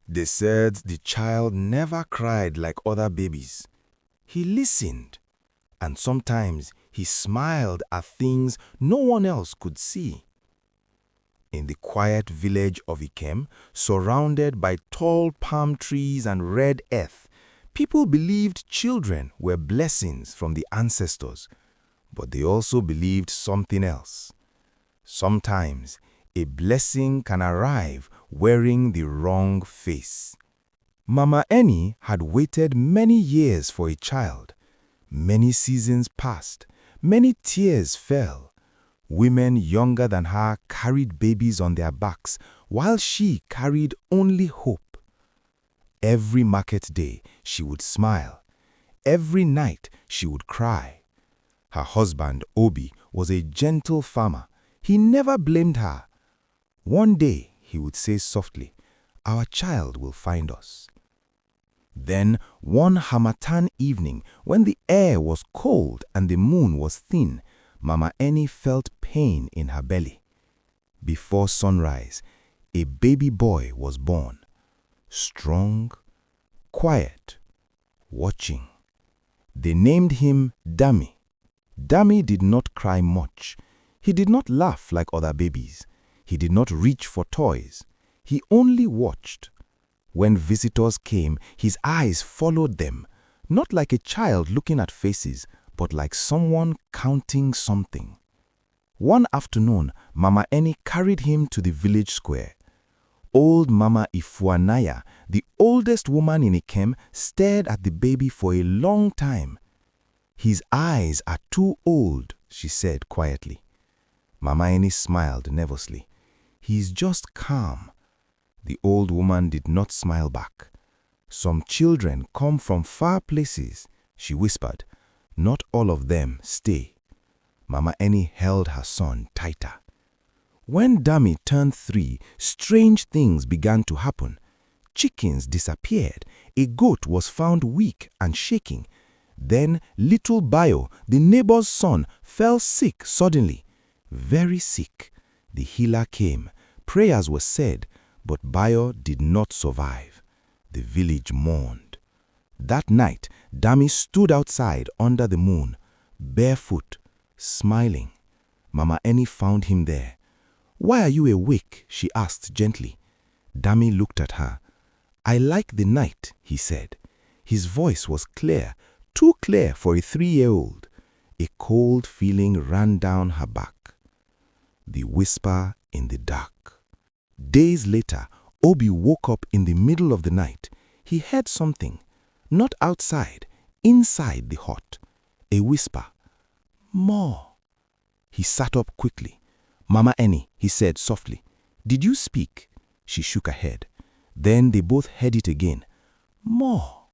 They said the child never cried like other babies. He listened, and sometimes he smiled at things no one else could see. In the quiet village of Ikem, surrounded by tall palm trees and red earth, people believed children were blessings from the ancestors, but they also believed something else. Sometimes, a blessing can arrive wearing the wrong face. Mama Eni had waited many years for a child. Many seasons passed, many tears fell. Women younger than her carried babies on their backs, while she carried only hope. Every market day she would smile. Every night she would cry. Her husband, Obi, was a gentle farmer. He never blamed her. One day he would say softly, "Our child will find us." Then, one harmattan evening, when the air was cold and the moon was thin, Mama Eni felt pain in her belly. Before sunrise, a baby boy was born. Strong, quiet, watching. They named him Dami. Dami did not cry much. He did not laugh like other babies. He did not reach for toys. He only watched. When visitors came, his eyes followed them, not like a child looking at faces, but like someone counting something. One afternoon, Mama Eni carried him to the village square. Old Mama Ifuanaya, the oldest woman in Ikem, stared at the baby for a long time. "His eyes are too old," she said quietly. Mama Eni smiled nervously. "He's just calm." The old woman did not smile back. "Some children come from far places," she whispered. "Not all of them stay." Mama Eni held her son tighter. When Dami turned 3, strange things began to happen. Chickens disappeared. A goat was found weak and shaking. Then little Bayo, the neighbor's son, fell sick suddenly. Very sick. The healer came. Prayers were said, but Bayo did not survive. The village mourned. That night, Dami stood outside under the moon, barefoot, smiling. Mama Eni found him there. "Why are you awake?" she asked gently. Dami looked at her. "I like the night," he said. His voice was clear, too clear for a 3-year-old. A cold feeling ran down her back. The whisper in the dark. Days later, Obi woke up in the middle of the night. He heard something, not outside, inside the hut. A whisper. "More." He sat up quickly. "Mama Eni," he said softly, "did you speak?" She shook her head. Then they both heard it again. "More."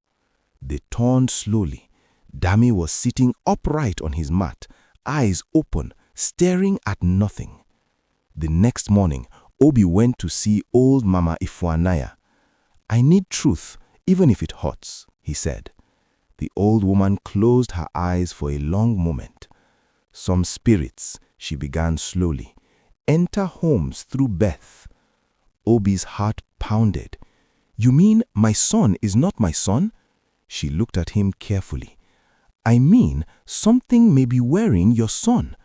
They turned slowly. Dami was sitting upright on his mat, eyes open, staring at nothing. The next morning, Obi went to see old Mama Ifuanaya. "I need truth, even if it hurts," he said. The old woman closed her eyes for a long moment. "Some spirits," she began slowly, "enter homes through birth." Obi's heart pounded. "You mean my son is not my son?" She looked at him carefully. "I mean something may be wearing your son."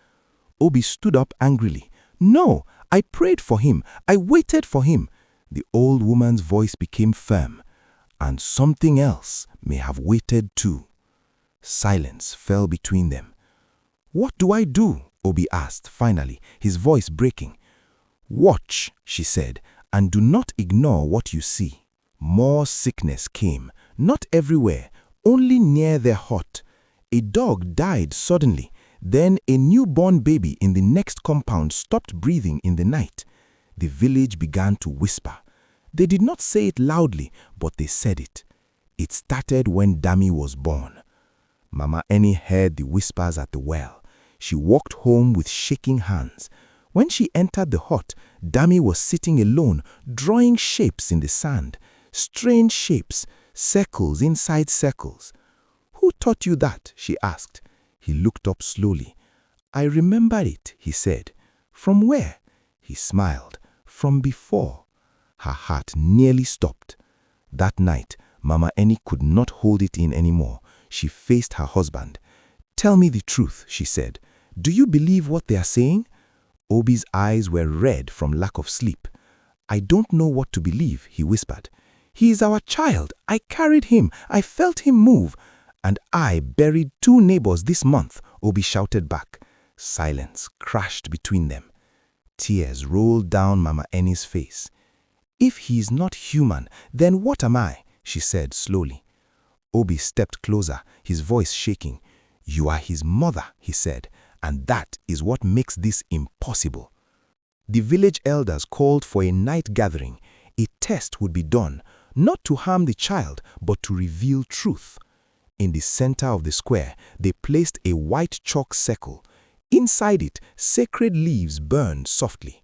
Obi stood up angrily. "No, I prayed for him. I waited for him." The old woman's voice became firm. "And something else may have waited too." Silence fell between them. "What do I do?" Obi asked finally, his voice breaking. "Watch," she said, "and do not ignore what you see." More sickness came, not everywhere, only near their hut. A dog died suddenly. Then a newborn baby in the next compound stopped breathing in the night. The village began to whisper. They did not say it loudly, but they said it. It started when Dami was born. Mama Eni heard the whispers at the well. She walked home with shaking hands. When she entered the hut, Dami was sitting alone, drawing shapes in the sand. Strange shapes, circles inside circles. "Who taught you that?" she asked. He looked up slowly. "I remember it," he said. "From where?" He smiled. "From before." Her heart nearly stopped. That night, Mama Eni could not hold it in anymore. She faced her husband. "Tell me the truth," she said. "Do you believe what they are saying?" Obi's eyes were red from lack of sleep. "I don't know what to believe," he whispered. "He is our child. I carried him. I felt him move. And I buried 2 neighbors this month," Obi shouted back. Silence crashed between them. Tears rolled down Mama Eni's face. "If he is not human, then what am I?" she said slowly. Obi stepped closer, his voice shaking. "You are his mother," he said, "and that is what makes this impossible." The village elders called for a night gathering. A test would be done, not to harm the child, but to reveal truth. In the center of the square, they placed a white chalk circle. Inside it, sacred leaves burned softly.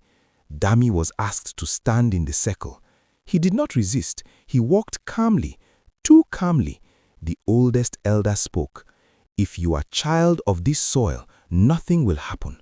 Dami was asked to stand in the circle. He did not resist. He walked calmly, too calmly. The oldest elder spoke. "If you are child of this soil, nothing will happen."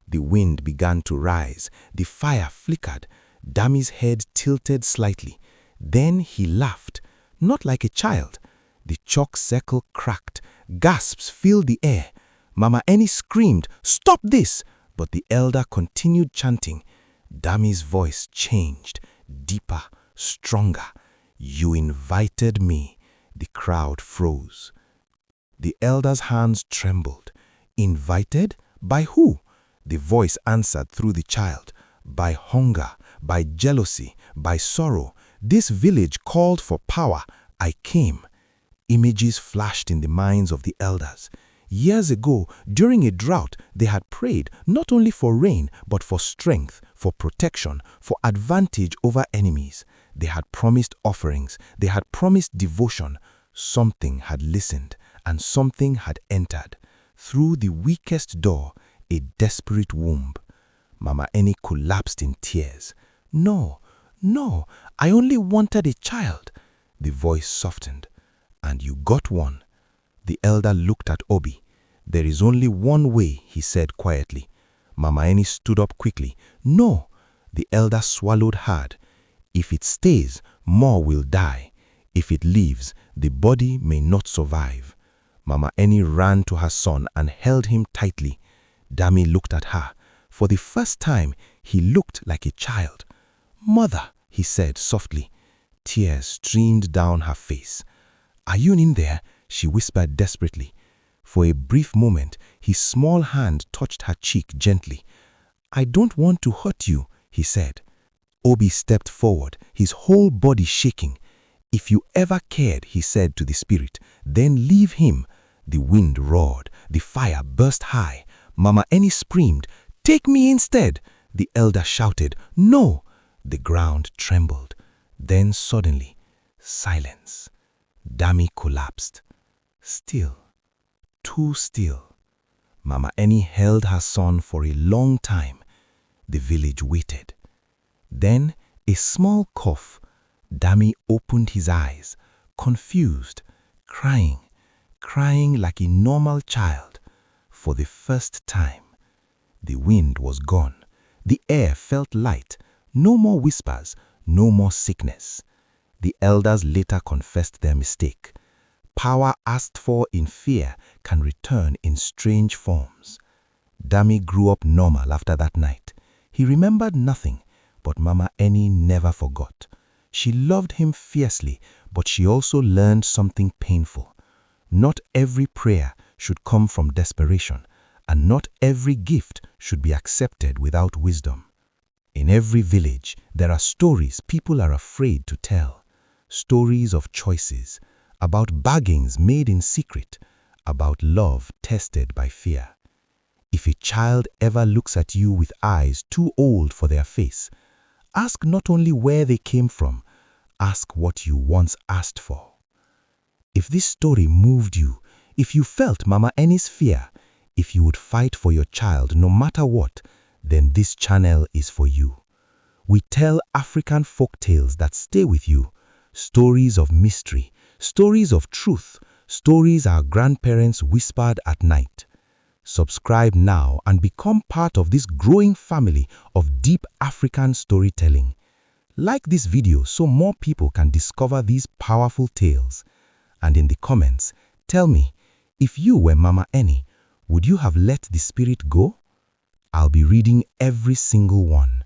The wind began to rise. The fire flickered. Dami's head tilted slightly. Then he laughed, not like a child. The chalk circle cracked. Gasps filled the air. Mama Eni screamed, "Stop this!" But the elder continued chanting. Dami's voice changed, deeper, stronger. "You invited me." The crowd froze. The elder's hands trembled. "Invited? By who?" The voice answered through the child. "By hunger, by jealousy, by sorrow. This village called for power. I came." Images flashed in the minds of the elders. Years ago, during a drought, they had prayed not only for rain, but for strength, for protection, for advantage over enemies. They had promised offerings. They had promised devotion. Something had listened, and something had entered. Through the weakest door, a desperate womb. Mama Eni collapsed in tears. "No, no, I only wanted a child." The voice softened. "And you got one." The elder looked at Obi. "There is only one way," he said quietly. Mama Eni stood up quickly. "No." The elder swallowed hard. "If it stays, more will die. If it leaves, the body may not survive." Mama Eni ran to her son and held him tightly. Dami looked at her. For the first time, he looked like a child. "Mother," he said softly. Tears streamed down her face. "Are you in there?" she whispered desperately. For a brief moment, his small hand touched her cheek gently. "I don't want to hurt you," he said. Obi stepped forward, his whole body shaking. "If you ever cared," he said to the spirit, "then leave him." The wind roared. The fire burst high. Mama Eni screamed, "Take me instead!" The elder shouted, "No!" The ground trembled. Then suddenly, silence. Dami collapsed. Still, too still. Mama Eni held her son for a long time. The village waited. Then, a small cough. Dami opened his eyes, confused, crying like a normal child. For the first time, the wind was gone. The air felt light. No more whispers, no more sickness. The elders later confessed their mistake. Power asked for in fear can return in strange forms. Dami grew up normal after that night. He remembered nothing, but Mama Eni never forgot. She loved him fiercely, but she also learned something painful. Not every prayer should come from desperation, and not every gift should be accepted without wisdom. In every village, there are stories people are afraid to tell. Stories of choices, about bargains made in secret, about love tested by fear. If a child ever looks at you with eyes too old for their face, ask not only where they came from, ask what you once asked for. If this story moved you, if you felt Mama Eni's fear, if you would fight for your child no matter what, then this channel is for you. We tell African folk tales that stay with you, stories of mystery, stories of truth, stories our grandparents whispered at night. Subscribe now and become part of this growing family of deep African storytelling. Like this video so more people can discover these powerful tales. And in the comments, tell me, if you were Mama Eni, would you have let the spirit go? I'll be reading every single one.